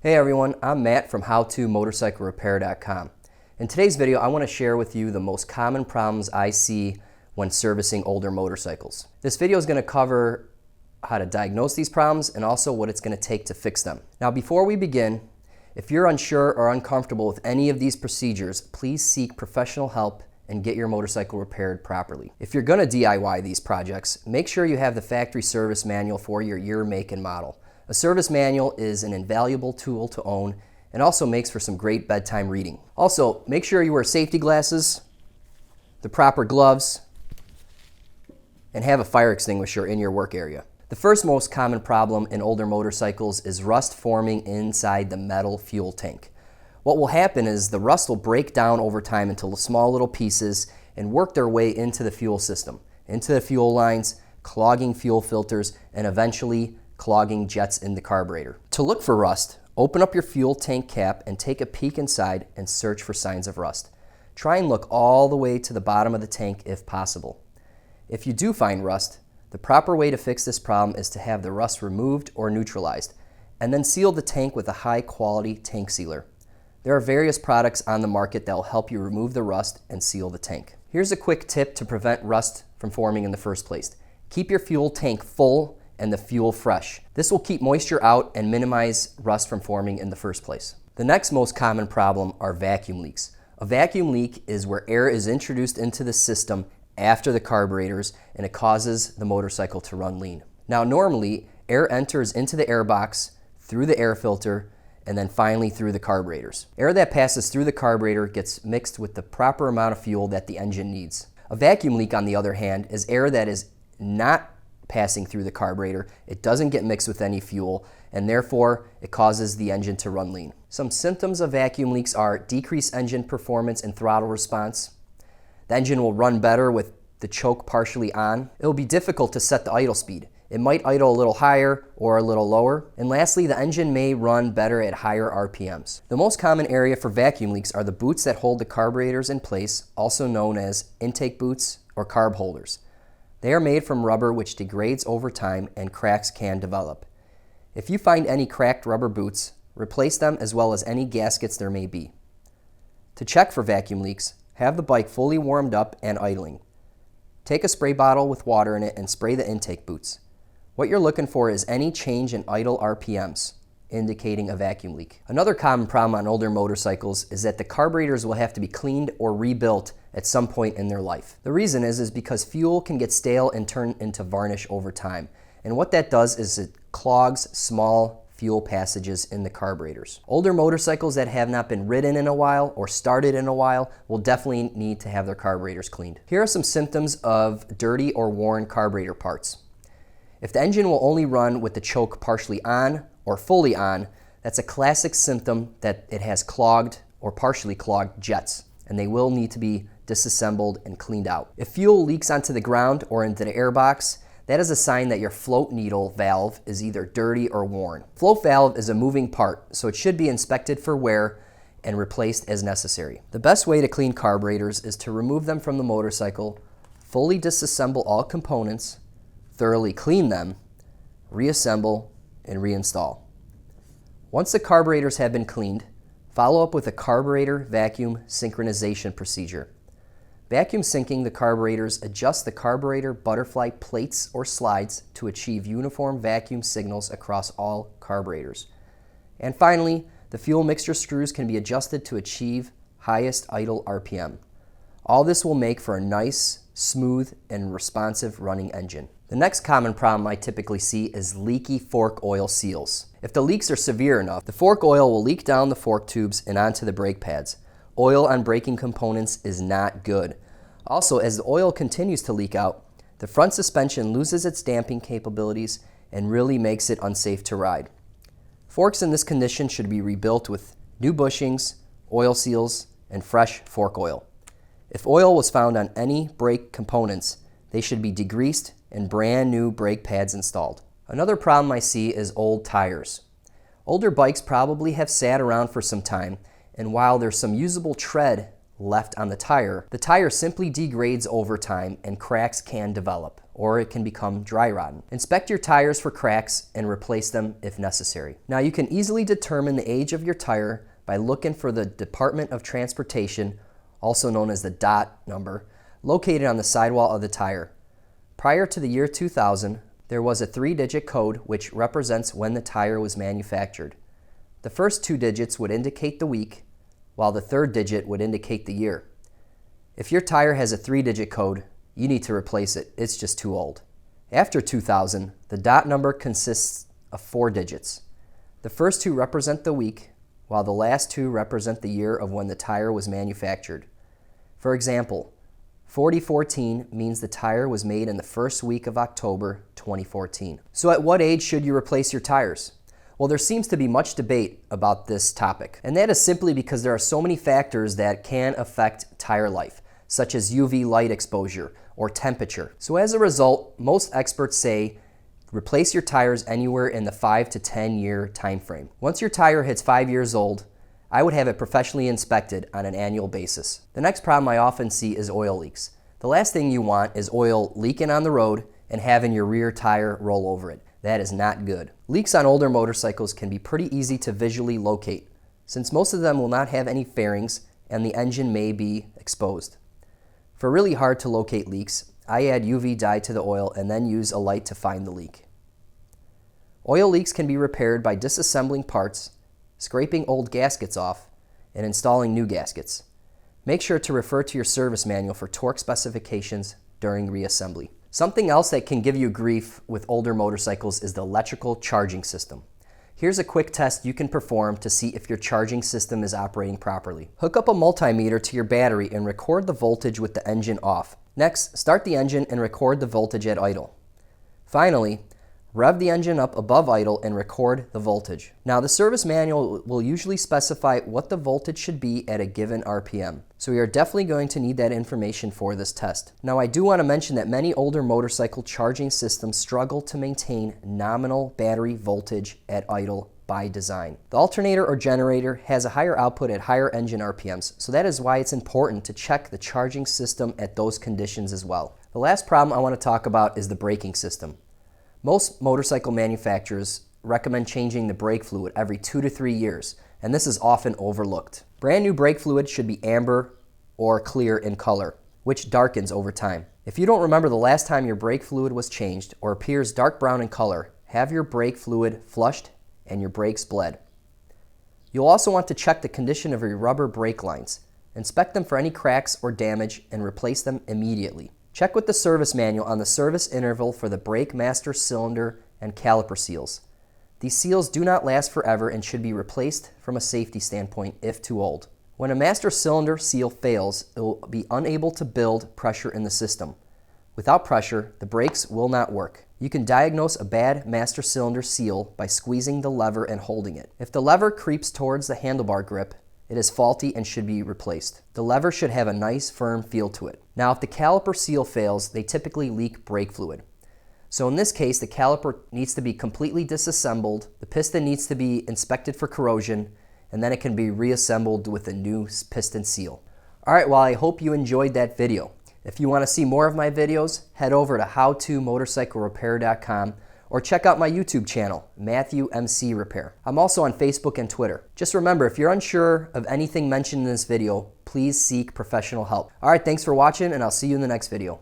Hey everyone, I'm Matt from HowToMotorcycleRepair.com. In today's video, I want to share with you the most common problems I see when servicing older motorcycles. This video is going to cover how to diagnose these problems and also what it's going to take to fix them. Now before we begin, if you're unsure or uncomfortable with any of these procedures, please seek professional help and get your motorcycle repaired properly. If you're going to DIY these projects, make sure you have the factory service manual for your year, make, and model. A service manual is an invaluable tool to own and also makes for some great bedtime reading. Also, make sure you wear safety glasses, the proper gloves, and have a fire extinguisher in your work area. The first most common problem in older motorcycles is rust forming inside the metal fuel tank. What will happen is the rust will break down over time into small little pieces and work their way into the fuel system, into the fuel lines, clogging fuel filters, and eventually clogging jets in the carburetor. To look for rust, open up your fuel tank cap and take a peek inside and search for signs of rust. Try and look all the way to the bottom of the tank if possible. If you do find rust, the proper way to fix this problem is to have the rust removed or neutralized, and then seal the tank with a high-quality tank sealer. There are various products on the market that will help you remove the rust and seal the tank. Here's a quick tip to prevent rust from forming in the first place. Keep your fuel tank full and the fuel fresh. This will keep moisture out and minimize rust from forming in the first place. The next most common problem are vacuum leaks. A vacuum leak is where air is introduced into the system after the carburetors and it causes the motorcycle to run lean. Now normally, air enters into the air box, through the air filter, and then finally through the carburetors. Air that passes through the carburetor gets mixed with the proper amount of fuel that the engine needs. A vacuum leak, on the other hand, is air that is not passing through the carburetor. It doesn't get mixed with any fuel, and therefore it causes the engine to run lean. Some symptoms of vacuum leaks are decreased engine performance and throttle response. The engine will run better with the choke partially on. It will be difficult to set the idle speed. It might idle a little higher or a little lower. And lastly, the engine may run better at higher RPMs. The most common area for vacuum leaks are the boots that hold the carburetors in place, also known as intake boots or carb holders. They are made from rubber which degrades over time and cracks can develop. If you find any cracked rubber boots, replace them as well as any gaskets there may be. To check for vacuum leaks, have the bike fully warmed up and idling. Take a spray bottle with water in it and spray the intake boots. What you're looking for is any change in idle RPMs, indicating a vacuum leak. Another common problem on older motorcycles is that the carburetors will have to be cleaned or rebuilt at some point in their life. The reason is because fuel can get stale and turn into varnish over time. And what that does is it clogs small fuel passages in the carburetors. Older motorcycles that have not been ridden in a while or started in a while will definitely need to have their carburetors cleaned. Here are some symptoms of dirty or worn carburetor parts. If the engine will only run with the choke partially on or fully on, that's a classic symptom that it has clogged or partially clogged jets, and they will need to be disassembled and cleaned out. If fuel leaks onto the ground or into the airbox, that is a sign that your float needle valve is either dirty or worn. Float valve is a moving part, so it should be inspected for wear and replaced as necessary. The best way to clean carburetors is to remove them from the motorcycle, fully disassemble all components, thoroughly clean them, reassemble, and reinstall. Once the carburetors have been cleaned, follow up with a carburetor vacuum synchronization procedure. Vacuum syncing the carburetors adjusts the carburetor butterfly plates or slides to achieve uniform vacuum signals across all carburetors. And finally, the fuel mixture screws can be adjusted to achieve highest idle RPM. All this will make for a nice, smooth, and responsive running engine. The next common problem I typically see is leaky fork oil seals. If the leaks are severe enough, the fork oil will leak down the fork tubes and onto the brake pads. Oil on braking components is not good. Also, as the oil continues to leak out, the front suspension loses its damping capabilities and really makes it unsafe to ride. Forks in this condition should be rebuilt with new bushings, oil seals, and fresh fork oil. If oil was found on any brake components, they should be degreased and brand new brake pads installed. Another problem I see is old tires. Older bikes probably have sat around for some time, and while there's some usable tread left on the tire simply degrades over time and cracks can develop or it can become dry rotten. Inspect your tires for cracks and replace them if necessary. Now you can easily determine the age of your tire by looking for the Department of Transportation, also known as the DOT number, located on the sidewall of the tire. Prior to the year 2000, there was a 3-digit code which represents when the tire was manufactured. The first 2 digits would indicate the week, while the 3rd digit would indicate the year. If your tire has a 3-digit code, you need to replace it. It's just too old. After 2000, the DOT number consists of 4 digits. The first 2 represent the week, while the last 2 represent the year of when the tire was manufactured. For example, 4014 means the tire was made in the first week of October 2014. So at what age should you replace your tires? Well, there seems to be much debate about this topic, and that is simply because there are so many factors that can affect tire life, such as UV light exposure or temperature. So as a result, most experts say replace your tires anywhere in the 5 to 10 year time frame. Once your tire hits 5 years old, I would have it professionally inspected on an annual basis. The next problem I often see is oil leaks. The last thing you want is oil leaking on the road and having your rear tire roll over it. That is not good. Leaks on older motorcycles can be pretty easy to visually locate, since most of them will not have any fairings and the engine may be exposed. For really hard to locate leaks, I add UV dye to the oil and then use a light to find the leak. Oil leaks can be repaired by disassembling parts, scraping old gaskets off, and installing new gaskets. Make sure to refer to your service manual for torque specifications during reassembly. Something else that can give you grief with older motorcycles is the electrical charging system. Here's a quick test you can perform to see if your charging system is operating properly. Hook up a multimeter to your battery and record the voltage with the engine off. Next, start the engine and record the voltage at idle. Finally, rev the engine up above idle and record the voltage. Now the service manual will usually specify what the voltage should be at a given RPM. So we are definitely going to need that information for this test. Now I do want to mention that many older motorcycle charging systems struggle to maintain nominal battery voltage at idle by design. The alternator or generator has a higher output at higher engine RPMs, so that is why it's important to check the charging system at those conditions as well. The last problem I want to talk about is the braking system. Most motorcycle manufacturers recommend changing the brake fluid every 2 to 3 years, and this is often overlooked. Brand new brake fluid should be amber or clear in color, which darkens over time. If you don't remember the last time your brake fluid was changed or appears dark brown in color, have your brake fluid flushed and your brakes bled. You'll also want to check the condition of your rubber brake lines. Inspect them for any cracks or damage and replace them immediately. Check with the service manual on the service interval for the brake master cylinder and caliper seals. These seals do not last forever and should be replaced from a safety standpoint if too old. When a master cylinder seal fails, it will be unable to build pressure in the system. Without pressure, the brakes will not work. You can diagnose a bad master cylinder seal by squeezing the lever and holding it. If the lever creeps towards the handlebar grip, it is faulty and should be replaced. The lever should have a nice firm feel to it. Now if the caliper seal fails, they typically leak brake fluid. So in this case, the caliper needs to be completely disassembled, the piston needs to be inspected for corrosion, and then it can be reassembled with a new piston seal. Alright, well I hope you enjoyed that video. If you want to see more of my videos, head over to howtomotorcyclerepair.com or check out my YouTube channel, Matthew MC Repair. I'm also on Facebook and Twitter. Just remember, if you're unsure of anything mentioned in this video, please seek professional help. Alright, thanks for watching and I'll see you in the next video.